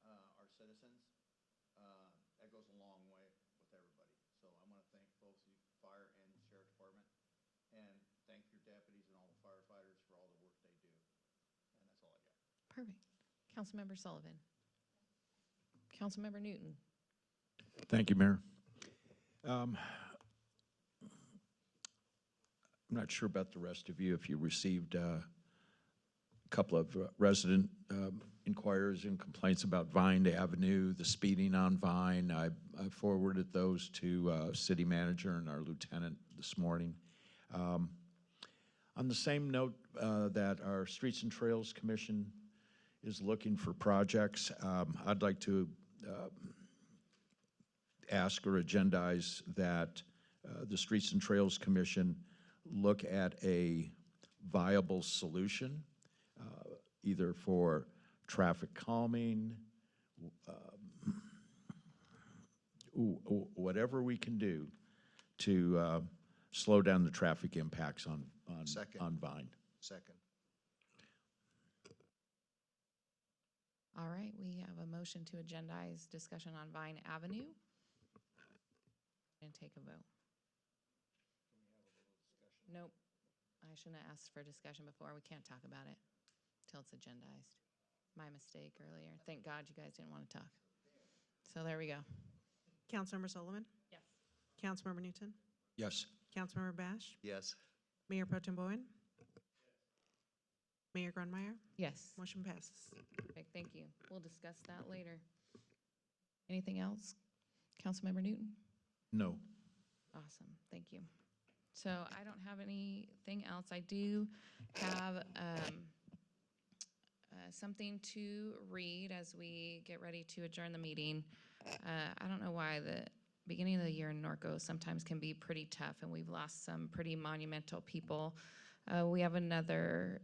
our citizens. That goes a long way with everybody. So I want to thank both the Fire and the Sheriff Department, and thank your deputies and all the firefighters for all the work they do. And that's all I got. Perfect. Councilmember Sullivan. Councilmember Newton. Thank you, Mayor. I'm not sure about the rest of you, if you received a couple of resident inquiries and complaints about Vine Avenue, the speeding on Vine. I forwarded those to city manager and our lieutenant this morning. On the same note that our Streets and Trails Commission is looking for projects, I'd like to ask or agendize that the Streets and Trails Commission look at a viable solution, either for traffic calming, whatever we can do to slow down the traffic impacts on Vine. Second. All right, we have a motion to agendize discussion on Vine Avenue. And take a vote. Nope. I shouldn't have asked for discussion before. We can't talk about it till it's agendized. My mistake earlier. Thank God you guys didn't want to talk. So there we go. Councilmember Sullivan? Yes. Councilmember Newton? Yes. Councilmember Bash? Yes. Mayor Pro Tem Bowen? Mayor Grunmeyer? Yes. Motion passes. Perfect, thank you. We'll discuss that later. Anything else? Councilmember Newton? No. Awesome, thank you. So I don't have anything else. I do have something to read as we get ready to adjourn the meeting. I don't know why the beginning of the year in Norco sometimes can be pretty tough, and we've lost some pretty monumental people. We have another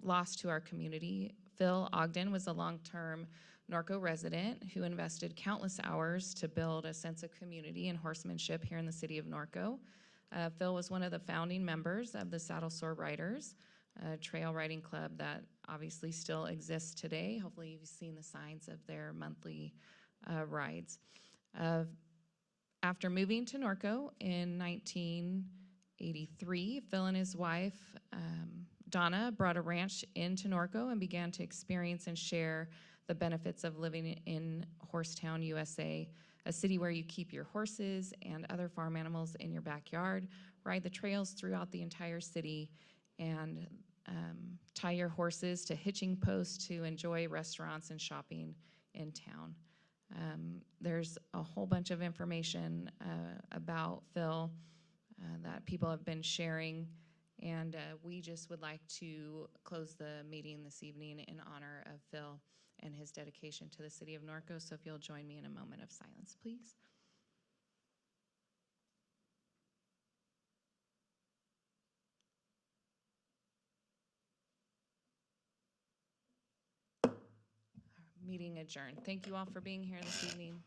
loss to our community. Phil Ogden was a long-term Norco resident who invested countless hours to build a sense of community and horsemanship here in the city of Norco. Phil was one of the founding members of the Saddle Sore Riders, a trail riding club that obviously still exists today. Hopefully you've seen the signs of their monthly rides. After moving to Norco in 1983, Phil and his wife, Donna, brought a ranch into Norco and began to experience and share the benefits of living in Horsetown, USA, a city where you keep your horses and other farm animals in your backyard, ride the trails throughout the entire city, and tie your horses to hitching posts to enjoy restaurants and shopping in town. There's a whole bunch of information about Phil that people have been sharing, and we just would like to close the meeting this evening in honor of Phil and his dedication to the city of Norco. So if you'll join me in a moment of silence, please. Meeting adjourned. Thank you all for being here this evening.